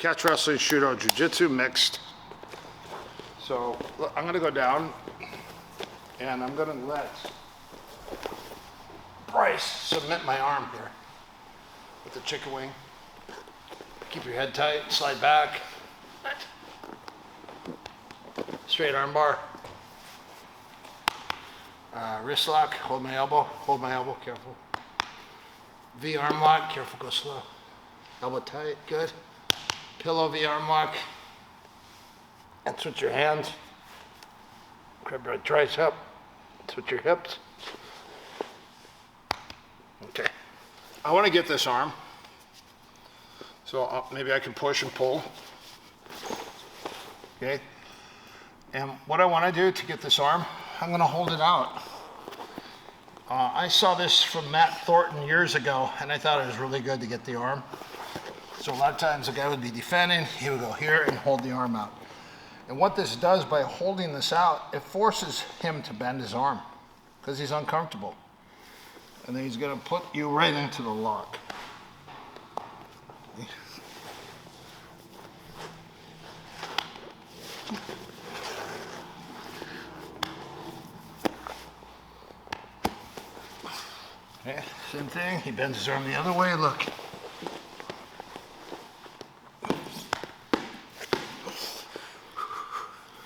catch wrestling, judo, jiu-jitsu mixed. So I'm gonna go down and I'm gonna let Bryce submit my arm here with the chicken wing. Keep your head tight, slide back. Straight arm bar. Wrist lock, hold my elbow, careful. V arm lock, careful, go slow. Elbow tight, good. Pillow V arm lock. And switch your hands. Grab your tricep, switch your hips. Okay. I want to get this arm. So maybe I can push and pull. Okay. And what I want to do to get this arm, I'm going to hold it out. I saw this from Matt Thornton years ago, and I thought it was really good to get the arm. So a lot of times the guy would be defending, he would go here and hold the arm out. And what this does by holding this out, it forces him to bend his arm because he's uncomfortable. And then he's going to put you right into the lock. Okay, same thing, he bends his arm the other way, look.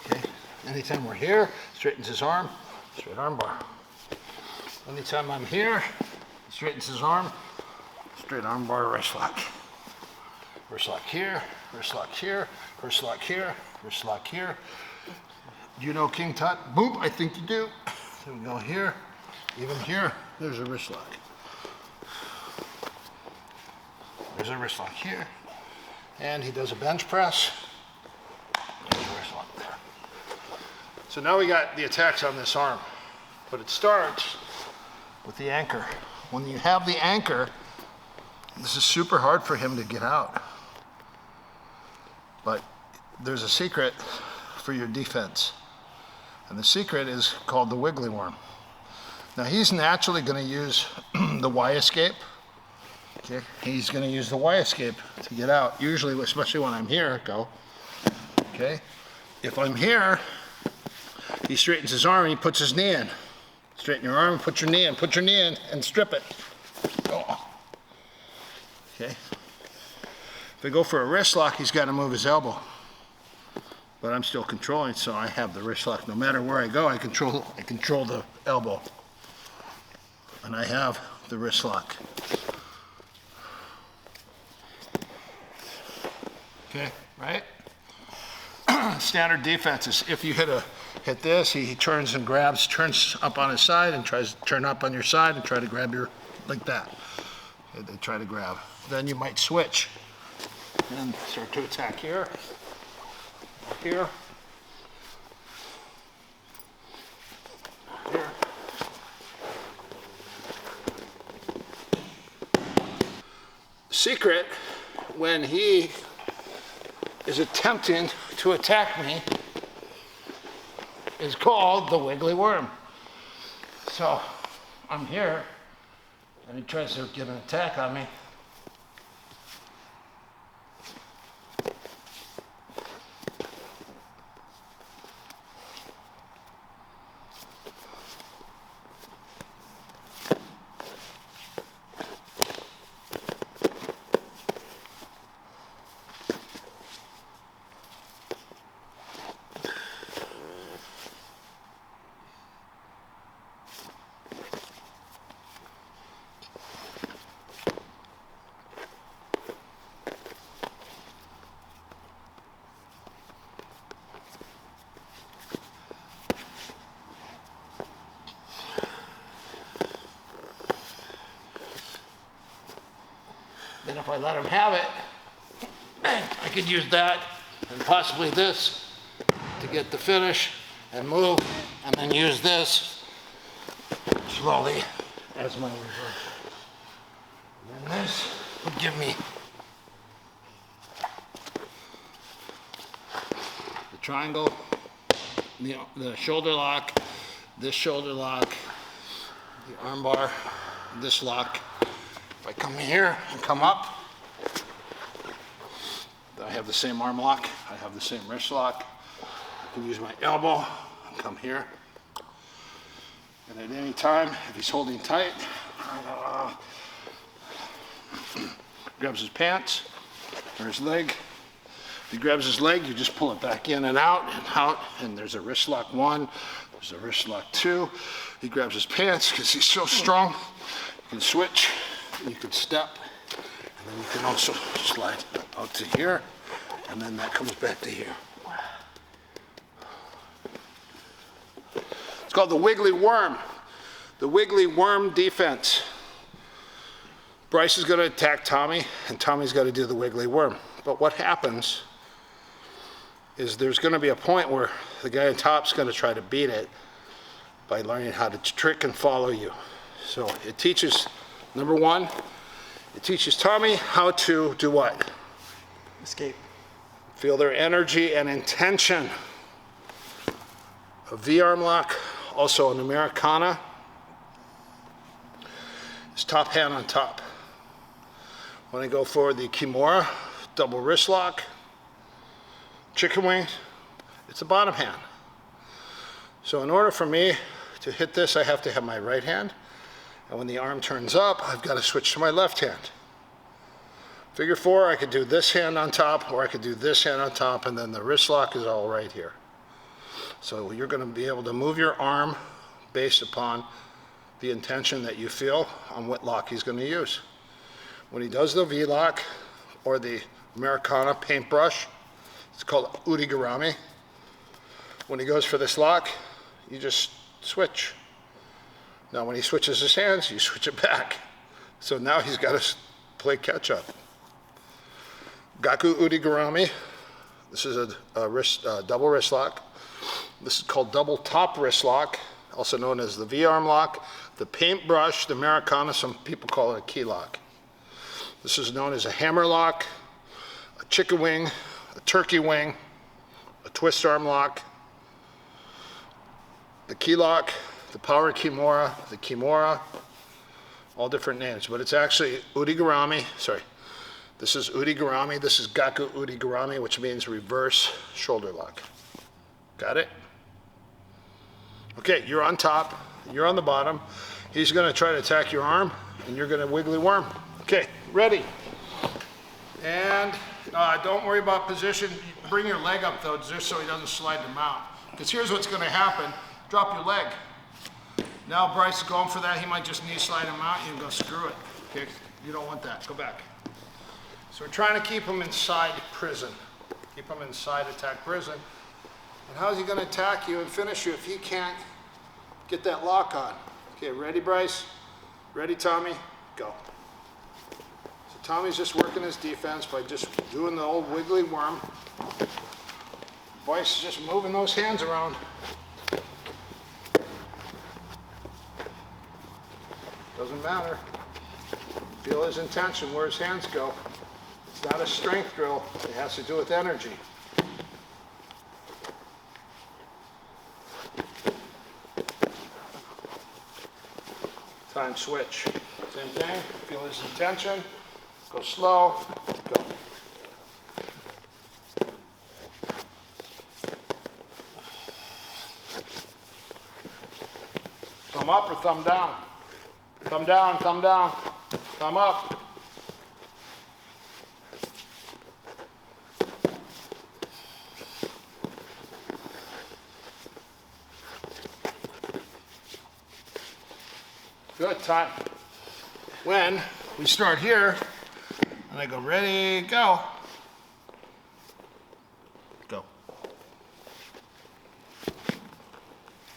Okay, anytime we're here, straightens his arm, straight arm bar. Anytime I'm here, straightens his arm, straight arm bar, wrist lock. Wrist lock here, wrist lock here, wrist lock here, wrist lock here. Do you know King Tut? Boop, I think you do. So we go here, even here, there's a wrist lock. There's a wrist lock here. And he does a bench press. There's a wrist lock there. So now we got the attacks on this arm. But it starts with the anchor. When you have the anchor, this is super hard for him to get out. But there's a secret for your defense. And the secret is called the Wiggly Worm. Now he's naturally going to use the Y escape. Okay, he's going to use the Y escape to get out. Usually, especially when I'm here, go. Okay, if I'm here, he straightens his arm and he puts his knee in. Straighten your arm, put your knee in, and strip it. Oh. Okay. If I go for a wrist lock, he's got to move his elbow. But I'm still controlling, so I have the wrist lock. No matter where I go, I control the elbow. And I have the wrist lock. Okay, right? Standard defense is if you hit this, he turns and grabs, turns up on his side and tries to turn up on your side and try to grab your, like that. Okay, they try to grab. Then you might switch and start to attack here, here, here. Secret, when he is attempting to attack me, is called the Wiggly Worm. So I'm here and he tries to get an attack on me. Then if I let him have it, I could use that and possibly this to get the finish and move, and then use this slowly as my reversal. And then this would give me the triangle, the shoulder lock, this shoulder lock, the arm bar, this lock. If I come here and come up, I have the same arm lock. I have the same wrist lock. I can use my elbow and come here. And at any time, if he's holding tight, grabs his pants or his leg. If he grabs his leg, you just pull it back in and out, and there's a wrist lock 1, there's a wrist lock 2. He grabs his pants because he's so strong. You can switch, you can step, and then you can also slide out to here, and then that comes back to here. It's called the Wiggly Worm. The Wiggly Worm defense. Bryce is going to attack Tommy, and Tommy's got to do the Wiggly Worm. But what happens is there's going to be a point where the guy on top's going to try to beat it by learning how to trick and follow you. So it teaches, number 1, it teaches Tommy how to do what? Escape. Feel their energy and intention. A V-arm lock, also an Americana, is top hand on top. When I go for the Kimura, double wrist lock, chicken wing, it's a bottom hand. So in order for me to hit this, I have to have my right hand. And when the arm turns up, I've got to switch to my left hand. Figure 4, I could do this hand on top, or I could do this hand on top, and then the wrist lock is all right here. So you're going to be able to move your arm based upon the intention that you feel on what lock he's going to use. When he does the V-lock or the Americana paintbrush, it's called Udigarami. When he goes for this lock, you just switch. Now when he switches his hands, you switch it back. So now he's got to play catch up. Gaku Udigarami, this is a double wrist lock. This is called double top wrist lock, also known as the V-arm lock. The paintbrush, the Americana, some people call it a key lock. This is known as a hammer lock, a chicken wing, a turkey wing, a twist arm lock, the key lock, the power Kimura, the Kimura, all different names, but it's actually Udigarami, sorry. This is Udigarami, this is Gaku Udigarami, which means reverse shoulder lock. Got it? Okay, you're on top, you're on the bottom. He's gonna try to attack your arm, and you're gonna wiggly worm. Okay, ready. And don't worry about position. Bring your leg up though, just so he doesn't slide the mount. Because here's what's gonna happen. Drop your leg. Now Bryce is going for that. He might just knee slide him out. You can go screw it. Okay, you don't want that. Go back. So we're trying to keep him inside prison. Keep him inside attack prison. And how's he gonna attack you and finish you if he can't get that lock on? Okay, ready Bryce? Ready Tommy? Go. So Tommy's just working his defense by just doing the old wiggly worm. Bryce is just moving those hands around. Doesn't matter. Feel his intention, where his hands go. It's not a strength drill. It has to do with energy. Time switch. Same thing. Feel his intention. Go slow. Go. Thumb up or thumb down? Thumb down, thumb down. Thumb up. Good, time. When we start here, and I go, ready, go. Go.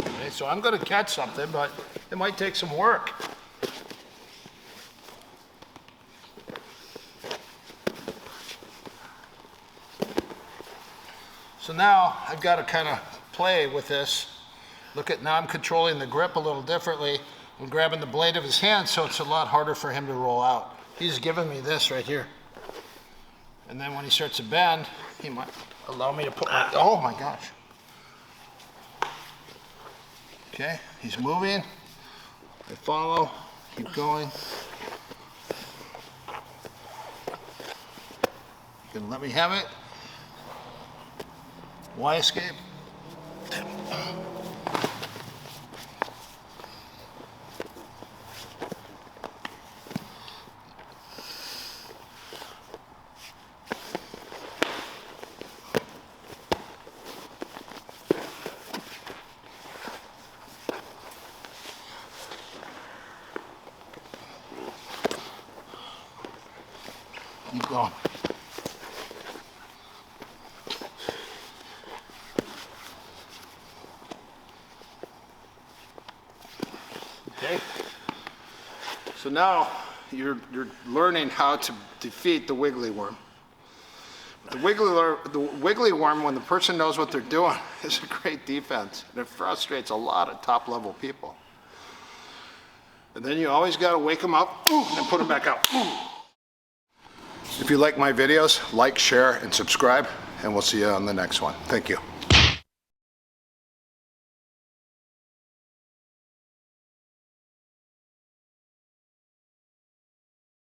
Okay, so I'm gonna catch something, but it might take some work. So now I've got to kind of play with this. Look at, now I'm controlling the grip a little differently. I'm grabbing the blade of his hand, so it's a lot harder for him to roll out. He's giving me this right here. And then when he starts to bend, he might allow me to put my, oh my gosh. Okay, he's moving. I follow, keep going. You can let me have it. Y escape. Keep going. Okay. So now you're learning how to defeat the Wiggly Worm. The Wiggly Worm, when the person knows what they're doing, is a great defense. And it frustrates a lot of top-level people. And then you always got to wake them up and put them back out. If you like my videos, like, share, and subscribe, and we'll see you on the next one. Thank you.